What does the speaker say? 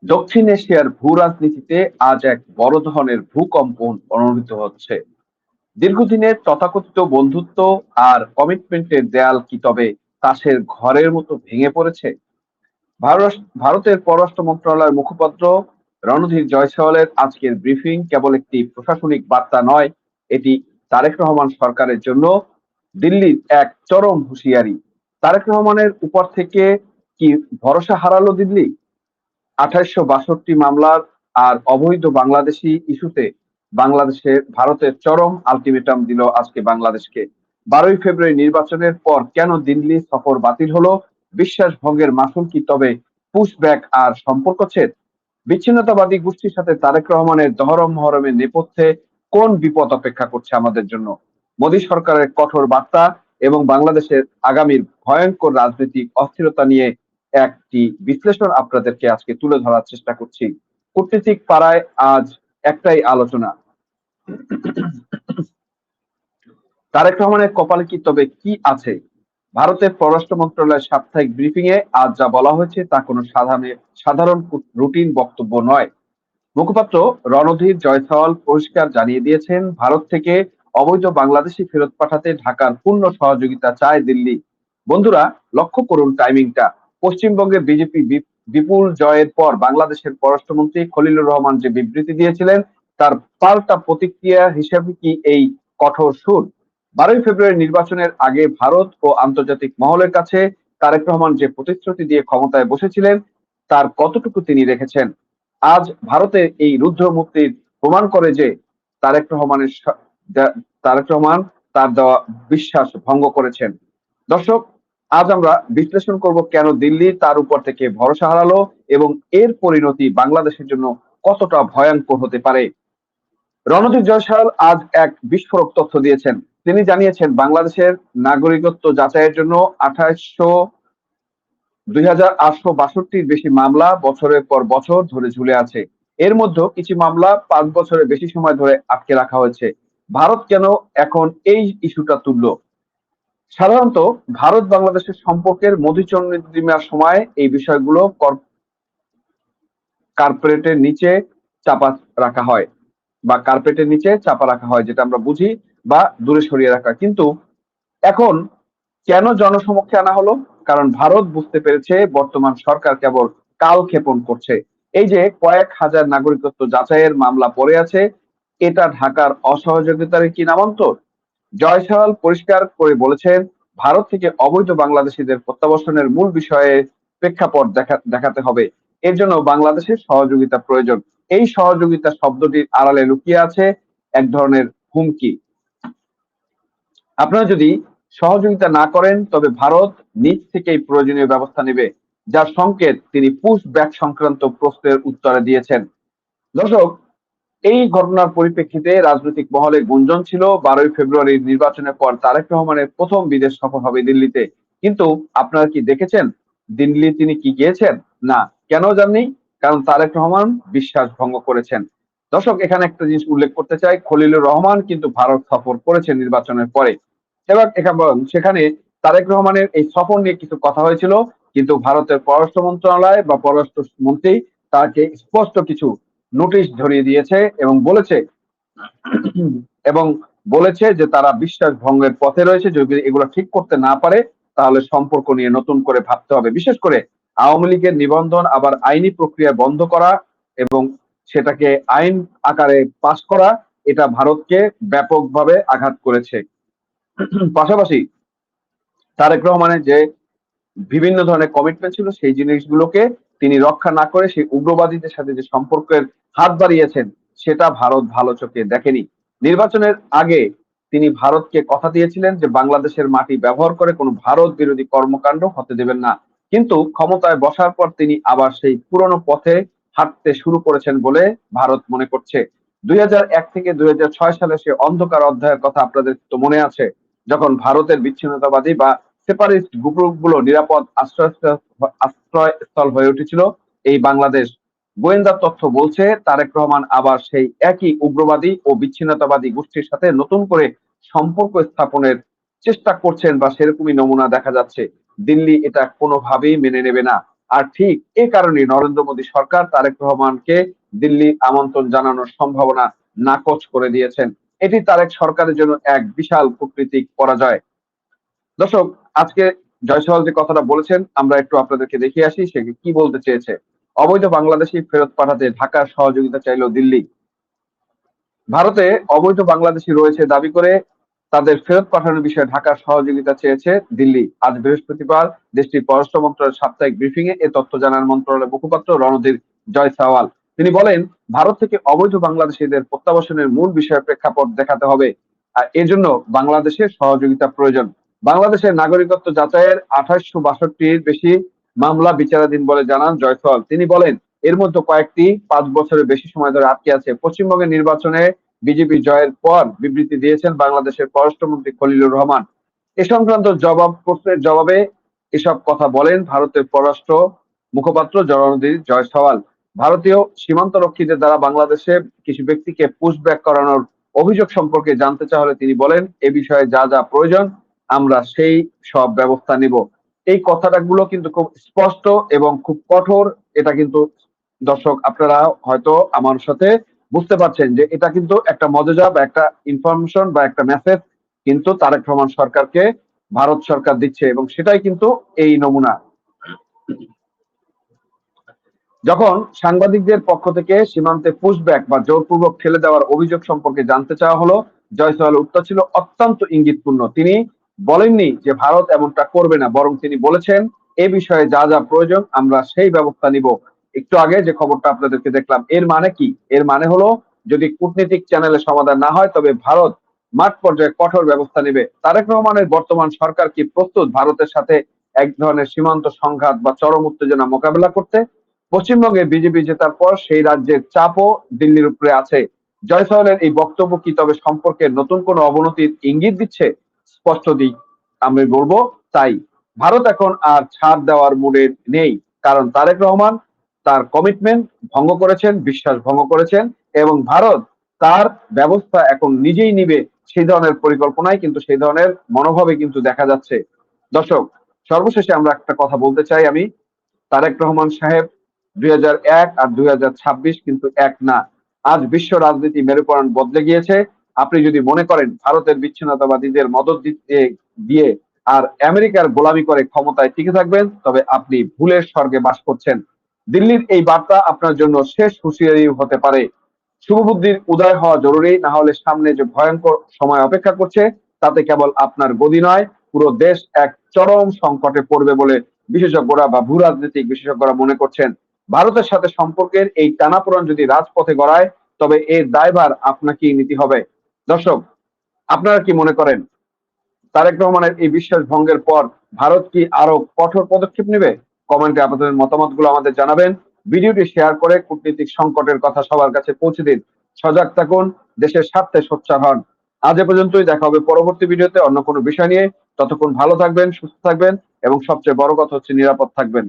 দক্ষিণ এশিয়ার ভূ রাজনীতিতে আজ এক বড় ধরনের ভূকম্প অনুভূত হচ্ছে। দীর্ঘদিনের তথাকথিত বন্ধুত্ব আর কমিটমেন্টের দেয়াল কি তবে তাসের ঘরের মতো ভেঙে পড়েছে? ভারতের পররাষ্ট্র মন্ত্রণালয়ের মুখপাত্র রণধীর জয়সওয়ালের আজকের ব্রিফিং কেবল একটি প্রশাসনিক বার্তা নয়, এটি তারেক রহমান সরকারের জন্য দিল্লির এক চরম হুঁশিয়ারি। তারেক রহমানের উপর থেকে কি ভরসা হারালো দিল্লি? ২৮৬২ মামলার আর অবৈধ বাংলাদেশি ইস্যুতে ভারতের চরম আলটিমেটাম দিল আজকে বাংলাদেশকে। ১২ই ফেব্রুয়ারি নির্বাচনের পর কেন দিল্লি সফর বাতিল হলো? বিশ্বাস ভঙ্গের মাসুল কি তবে পুশব্যাক আর সম্পর্ক ছেদ? বিচ্ছিন্নতাবাদী গোষ্ঠীর সাথে তারেক রহমানের দহরম মহরমের নেপথ্যে কোন বিপদ অপেক্ষা করছে আমাদের জন্য? মোদী সরকারের কঠোর বার্তা এবং বাংলাদেশের আগামীর ভয়ঙ্কর রাজনৈতিক অস্থিরতা নিয়ে একটি বিশ্লেষণ আপনাদেরকে আজকে তুলে ধরার চেষ্টা করছি। কূটনীতিক পাড়ায় আজ একটাই আলোচনা, তারেক রহমানের কপালে কি তবে কি আছে? ভারতের পররাষ্ট্র মন্ত্রণালয়ের সাপ্তাহিক ব্রিফিং এ আজ যা বলা হয়েছে তা কোনো সাধারণ রুটিন বক্তব্য নয়। মুখপাত্র রণধীর জয়সওয়াল পরিষ্কার জানিয়ে দিয়েছেন, ভারত থেকে অবৈধ বাংলাদেশি ফেরত পাঠাতে ঢাকার পূর্ণ সহযোগিতা চায় দিল্লি। বন্ধুরা, লক্ষ্য করুন টাইমিংটা। পশ্চিমবঙ্গে বিজেপি বিপুল জয়ের পর বাংলাদেশের পররাষ্ট্রমন্ত্রী খলিলুর রহমান যে বিবৃতি দিয়েছিলেন, তার পাল্টা প্রতিক্রিয়া হিসেবে কি এই কঠোর সুর? ১২ই ফেব্রুয়ারি নির্বাচনের আগে ভারত ও আন্তর্জাতিক মহলের কাছে তারেক রহমান যে প্রতিশ্রুতি দিয়ে ক্ষমতায় বসেছিলেন, তার কতটুকু তিনি রেখেছেন? আজ ভারতের এই রুদ্র মুক্তির প্রমাণ করে যে তারেক রহমানের তারেক রহমান তার দেওয়া বিশ্বাস ভঙ্গ করেছেন। দর্শক, আজ আমরা বিশ্লেষণ করব কেন দিল্লি তার উপর থেকে ভরসা হারালো এবং এর পরিণতি বাংলাদেশের জন্য কতটা ভয়ঙ্কর হতে পারে। রণদীপ জয়সওয়াল আজ এক বিস্ফোরক তথ্য দিয়েছেন। তিনি জানিয়েছেন, বাংলাদেশের নাগরিকত্ব যাচাইয়ের জন্য ২,৮৬২র বেশি মামলা বছরের পর বছর ধরে ঝুলে আছে। এর মধ্যে কিছু মামলা ৫ বছরের বেশি সময় ধরে আটকে রাখা হয়েছে। ভারত কেন এখন এই ইস্যুটা তুলল? সাধারণত ভারত বাংলাদেশের সম্পর্কের মধুচন্দ্রিমার সময় এই বিষয়গুলো কার্পেটের নিচে চাপা রাখা হয় বা কার্পেটের নিচে চাপা রাখা হয়, যেটা আমরা বুঝি, বা দূরে সরিয়ে রাখা। কিন্তু এখন কেন জনসমক্ষে আনা হলো? কারণ ভারত বুঝতে পেরেছে বর্তমান সরকার কেবল কালক্ষেপণ করছে। এই যে কয়েক হাজার নাগরিকত্ব যাচাইয়ের মামলা পড়ে আছে, এটা ঢাকার অসহযোগিতার কি নামান্তর? জয়সওয়াল পরিষ্কার করে বলেছেন, ভারত থেকে অবৈধ বাংলাদেশিদের প্রত্যাবর্তনের মূল বিষয়ে প্রেক্ষাপট দেখাতে হবে। এর জন্য বাংলাদেশের সহযোগিতা প্রয়োজন। এই সহযোগিতা শব্দটির আড়ালে লুকিয়ে আছে এক ধরনের হুমকি। আপনারা যদি সহযোগিতা না করেন তবে ভারত নিজ থেকেই প্রয়োজনীয় ব্যবস্থা নেবে, যার সংকেত তিনি পুশ ব্যাক সংক্রান্ত প্রশ্নের উত্তরে দিয়েছেন। দর্শক, এই ঘটনার পরিপ্রেক্ষিতে রাজনৈতিক মহলে গুঞ্জন ছিল ১২ই ফেব্রুয়ারির নির্বাচনের পর তারেক রহমানের প্রথম বিদেশ সফর হবে দিল্লিতে। কিন্তু আপনারা কি দেখেছেন দিল্লি তিনি কি গিয়েছেন? না। কেন যাননি? কারণ তারেক রহমান বিশ্বাস ভঙ্গ করেছেন। দর্শক, এখানে একটা জিনিস উল্লেখ করতে চাই, খলিলুর রহমান কিন্তু ভারত সফর করেছেন নির্বাচনের পরে। এবার সেখানে তারেক রহমানের এই সফর নিয়ে কিছু কথা হয়েছিল, কিন্তু ভারতের পররাষ্ট্র মন্ত্রণালয় বা পররাষ্ট্র মন্ত্রী তাকে স্পষ্ট কিছু নোটিশ ধরিয়ে দিয়েছে এবং বলেছে যে তারা বিশ্বাস ভঙ্গের পথে রয়েছে। যদি এগুলো ঠিক করতে না পারে তাহলে সম্পর্ক নিয়ে নতুন করে ভাবতে হবে। বিশেষ করে আওয়ামী লীগের নিবন্ধন আবার আইনি প্রক্রিয়া বন্ধ করা এবং সেটাকে আইন আকারে পাশ করা, এটা ভারতকে ব্যাপকভাবে আঘাত করেছে। পাশাপাশি তারেক রহমানের যে বিভিন্ন ধরনের কমিটমেন্ট ছিল, সেই জিনিসগুলোকে তিনি রক্ষা না করে সেই উগ্রবাদীদের সাথে যে সম্পর্কের হাত বাড়িয়েছেন, সেটা ভারত ভালো চোখে দেখেনি। নির্বাচনের আগে তিনি ভারতকে কথা দিয়েছিলেন যে বাংলাদেশের মাটি ব্যবহার করে কোনো ভারত বিরোধী কর্মকাণ্ড হতে দেবেন না। কিন্তু ক্ষমতায় বসার পর তিনি আবার সেই পুরনো পথে হাঁটতে শুরু করেছেন বলে ভারত মনে করছে। ২০০১ থেকে ২০০৬ সালে সে অন্ধকার অধ্যায়ের কথা আপনাদের তো মনে আছে, যখন ভারতের বিচ্ছিন্নতাবাদী বা সেপারেটিস্ট গ্রুপগুলো নিরাপদ আশ্রয়স্থল হয়ে উঠেছিল এই বাংলাদেশ। গোয়েন্দা তথ্য বলছে তারেক রহমান আবার সেই একই উগ্রবাদী ও বিচ্ছিন্নতাবাদী গোষ্ঠীর সাথে নতুন করে সম্পর্ক স্থাপনের চেষ্টা করছেন বা সেরকমই নমুনা দেখা যাচ্ছে। দিল্লি এটা কোনোভাবেই মেনে নেবে না। আর ঠিক এ কারণে নরেন্দ্র মোদী সরকার তারেক রহমানকে দিল্লি আমন্ত্রণ জানানোর সম্ভাবনা নাকচ করে দিয়েছেন। এটি তারেক সরকারের জন্য এক বিশাল কূটনীতিক পরাজয়। দর্শক, আজকে জয়সওয়াল যে কথাটা বলেছেন আমরা একটু আপনাদেরকে দেখিয়ে আসি সে কি বলতে চেয়েছে। অবৈধ বাংলাদেশি ফেরত পাঠাতে ঢাকার সহযোগিতা চাইল দিল্লি। ভারতে অবৈধ বাংলাদেশি রয়েছে দাবি করে তাদের ফেরত পাঠানোর বিষয়ে ঢাকার সহযোগিতা চেয়েছে দিল্লি। আজ বৃহস্পতিবার দেশটির পররাষ্ট্র মন্ত্রণালয়ের সাপ্তাহিক ব্রিফিং এ তথ্য জানান মন্ত্রণালয়ের মুখপাত্র রণধীর জয়সওয়াল। তিনি বলেন, ভারত থেকে অবৈধ বাংলাদেশিদের প্রত্যাবাসনের মূল বিষয়ে প্রেক্ষাপট দেখাতে হবে, আর এজন্য বাংলাদেশের সহযোগিতা প্রয়োজন। বাংলাদেশের নাগরিকত্ব যাচাইয়ের 2862-র বেশি মামলা বিচারাধীন বলে জানান জয়সওয়াল। তিনি বলেন, এর মধ্যে কয়েকটি 5 বছরের বেশি সময় ধরে আটকে আছে। পশ্চিমবঙ্গের নির্বাচনে বিজেপি জয়ের পর বিবৃতি দিয়েছেন বাংলাদেশের পররাষ্ট্রমন্ত্রী খলিলুর রহমান। এ সংক্রান্ত প্রশ্নের জবাবে এসব কথা বলেন ভারতের পররাষ্ট্র মুখপাত্র রণধীর জয়সওয়াল। ভারতীয় সীমান্তরক্ষীদের দ্বারা বাংলাদেশে কিছু ব্যক্তিকে পুশব্যাক করানোর অভিযোগ সম্পর্কে জানতে চাওয়া হলে তিনি বলেন, এ বিষয়ে যা যা প্রয়োজন আমরা সেই সব ব্যবস্থা নিব। এই কথাগুলো কিন্তু খুব স্পষ্ট এবং খুব কঠোর। এটা কিন্তু দর্শক আপনারা হয়তো আমার সাথে বুঝতে পারছেন যে এটা কিন্তু একটা মজেজা বা একটা ইনফরমেশন বা একটা মেসেজ কিন্তু তারেক রহমান সরকারকে ভারত সরকার দিচ্ছে, এবং সেটাই কিন্তু এই নমুনা। যখন সাংবাদিকদের পক্ষ থেকে সীমান্তে পুশব্যাক বা জোরপূর্বক ঠেলে দেওয়ার অভিযোগ সম্পর্কে জানতে চাওয়া হলো, জয়সওয়ালের উত্তর ছিল অত্যন্ত ইঙ্গিতপূর্ণ। তিনি বলেননি যে ভারত এমনটা করবে না, বরং তিনি বলেছেন এ বিষয়ে যা যা প্রয়োজন আমরা সেই ব্যবস্থা নিব। একটু আগে যে খবরটা আপনাদেরকে দেখলাম, এর মানে কি? এর মানে হলো যদি কূটনীতিক চ্যানেলে সমাধান না হয় তবে ভারত মাঠ পর্যায়ে কঠোর ব্যবস্থা নেবে। তারেক রহমানের বর্তমান সরকার কি প্রস্তুত ভারতের সাথে এক ধরনের সীমান্ত সংঘাত বা চরম উত্তেজনা মোকাবেলা করতে? পশ্চিমবঙ্গে বিজেপি জেতার পর সেই রাজ্যের চাপও দিল্লির উপরে আছে। জয়সওয়ালের এই বক্তব্য কি তবে সম্পর্কের নতুন কোনো অবনতির ইঙ্গিত দিচ্ছে? স্পষ্ট দিক আমি বলবো তাই। ভারত এখন আর ছাড় দেওয়ার মুডে নেই, কারণ তারেক রহমান তার কমিটমেন্ট ভঙ্গ করেছেন, বিশ্বাস ভঙ্গ করেছেন, এবং ভারত তার ব্যবস্থা এখন নিজেই নিবে সেই ধরনের পরিকল্পনায় কিন্তু সেই ধরনের মনোভাবে কিন্তু দেখা যাচ্ছে। দর্শক, সর্বশেষে আমরা একটা কথা বলতে চাই আমি, তারেক রহমান সাহেব 2001 আর 2026 কিন্তু এক না। আজ বিশ্ব রাজনীতি মেরুকরণ বদলে গিয়েছে। আপনি যদি মনে করেন ভারতের বিচ্ছিন্নতাবাদীদের মদত দিয়ে আর আমেরিকার গোলামি করে ক্ষমতায় টিকে থাকবেন, তবে আপনি ভুলের স্বর্গে বাস করছেন। দিল্লির এই বার্তা আপনার জন্য শেষ হুঁশিয়ারি হতে পারে। শুভবুদ্ধির উদয় হওয়া জরুরি, না হলে সামনে যে ভয়ঙ্কর সময় অপেক্ষা করছে তাতে কেবল আপনার গদি নয়, পুরো দেশ এক চরম সংকটে পড়বে বলে বিশেষজ্ঞরা বা ভূ রাজনৈতিক বিশেষজ্ঞরা মনে করছেন। ভারতের সাথে সম্পর্কের এই টানাপোড়েন যদি রাজপথে গড়ায় তবে এর দায়ভার আপনাকেই নিতে হবে। দর্শক, আপনারা কি মনে করেন তারেক রহমানের এই বিশ্বাস ভঙ্গের পর ভারত কি আরো কঠোর পদক্ষেপ নেবে? কমেন্টে আপনাদের মতামতগুলো আমাদের জানাবেন। ভিডিওটি শেয়ার করে কূটনীতিক সংকটের কথা সবার কাছে পৌঁছে দিন। সজাগ থাকুন, দেশের স্বার্থে সোচ্চার হন। আজ এ পর্যন্তই, দেখা হবে পরবর্তী ভিডিওতে অন্য কোনো বিষয় নিয়ে। ততক্ষণ ভালো থাকবেন, সুস্থ থাকবেন, এবং সবচেয়ে বড় কথা হচ্ছে নিরাপদ থাকবেন।